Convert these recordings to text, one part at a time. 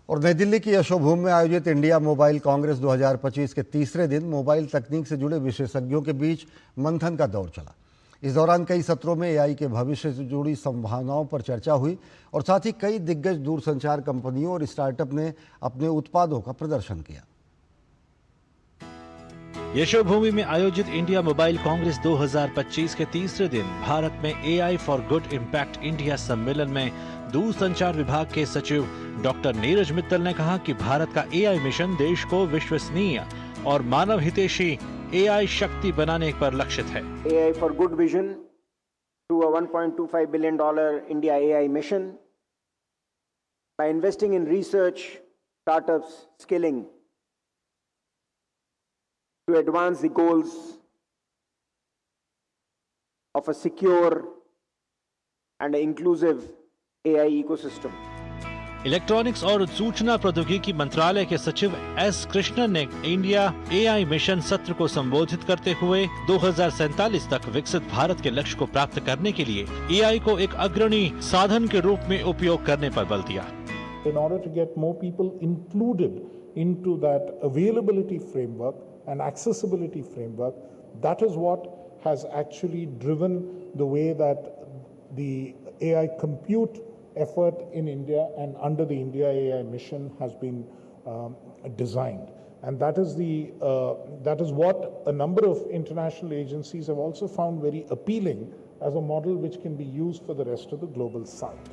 और नई दिल्ली की यशोभूमि में आयोजित इंडिया मोबाइल कांग्रेस 2025 के तीसरे दिन मोबाइल तकनीक से जुड़े विशेषज्ञों के बीच मंथन का दौर चला। इस दौरान कई सत्रों में एआई के भविष्य से जुड़ी संभावनाओं पर चर्चा हुई और साथ ही कई दिग्गज दूरसंचार कंपनियों और स्टार्टअप ने अपने उत्पादों का प्रदर्शन किया। यशोभूमि में आयोजित इंडिया मोबाइल कांग्रेस 2025 के तीसरे दिन भारत में AI for good impact India सम्मेलन में दूरसंचार विभाग के सचिव डॉक्टर नीरज मित्तल ने कहा कि भारत का एआई मिशन देश को विश्वसनीय और मानव हितैषी एआई शक्ति बनाने पर लक्षित है। AI for good vision to a $1.25 billion India AI mission by investing in research, startups, skilling to advance the goals of a secure and inclusive AI ecosystem. Electronics और सूचना प्रौद्योगिकी मंत्रालय के सचिव एस कृष्णन ने इंडिया एआई मिशन सत्र को संबोधित करते हुए 2047 तक विकसित भारत के लक्ष्य को प्राप्त करने के लिए एआई को एक अग्रणी साधन के रूप में उपयोग करने पर बल दिया। In order to get more people included into that availability framework and accessibility framework, that is what has actually driven the way that the AI compute effort in India and under the India AI mission has been designed, and that is what a number of international agencies have also found very appealing as a model which can be used for the rest of the global south.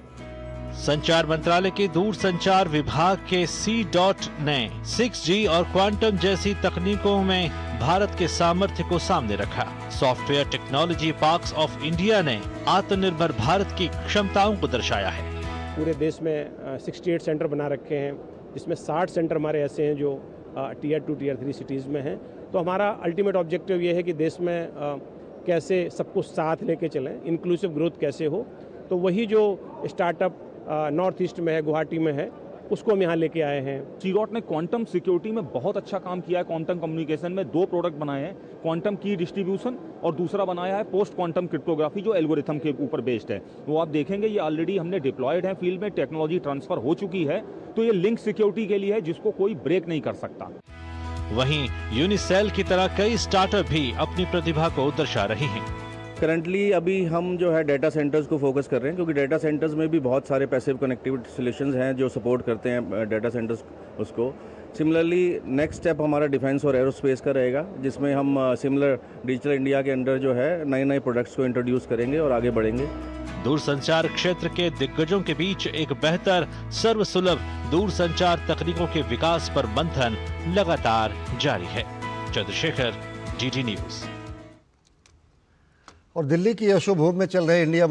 संचार मंत्रालय के दूरसंचार विभाग के C.DOT ने 6G और quantum जैसी तकनीकों में भारत के सामर्थ्य को सामने रखा। Software technology parks of India ने आत्मनिर्भर भारत की क्षमताओं को दर्शाया है। पूरे देश में 68 सेंटर बना रखे हैं, जिसमें 60 सेंटर हमारे ऐसे हैं जो टियर 2 टियर 3 सिटीज़ में हैं। तो हमारा अल्टीमेट ऑब्जेक्टिव ये है कि देश में कैसे सबको साथ लेके चलें, इंक्लूसिव ग्रोथ कैसे हो। तो वही जो स्टार्टअप नॉर्थ ईस्ट में है, गुवाहाटी में है, उसको हम यहाँ लेके आए हैं। C.DOT ने क्वांटम सिक्योरिटी में बहुत अच्छा काम किया है। क्वांटम कम्युनिकेशन में 2 प्रोडक्ट बनाए हैं, क्वांटम की डिस्ट्रीब्यूशन और दूसरा बनाया है पोस्ट क्वांटम क्रिप्टोग्राफी जो एल्गोरिथम के ऊपर बेस्ड है। वो आप देखेंगे ये ऑलरेडी हमने डिप्लॉयड है, फील्ड में टेक्नोलॉजी ट्रांसफर हो चुकी है। तो ये लिंक सिक्योरिटी के लिए है जिसको कोई ब्रेक नहीं कर सकता। वहीं यूनिसेल की तरह कई स्टार्टअप भी अपनी प्रतिभा को दर्शा रहे हैं। करंटली अभी हम जो है डेटा सेंटर्स को फोकस कर रहे हैं, क्योंकि डेटा सेंटर्स में भी बहुत सारे पैसिव कनेक्टिविटी सॉल्यूशंस हैं जो सपोर्ट करते हैं डेटा सेंटर्स उसको। सिमिलरली नेक्स्ट स्टेप हमारा डिफेंस और एरोस्पेस का रहेगा, जिसमें हम सिमिलर डिजिटल इंडिया के अंडर जो है नए प्रोडक्ट्स को इंट्रोड्यूस करेंगे और आगे बढ़ेंगे। दूरसंचार क्षेत्र के दिग्गजों के बीच एक बेहतर सर्वसुलभ दूरसंचार तकनीकों के विकास पर मंथन लगातार जारी है। Chandrashekhar, GT news. और दिल्ली की यशोभूमि में चल रहे इंडिया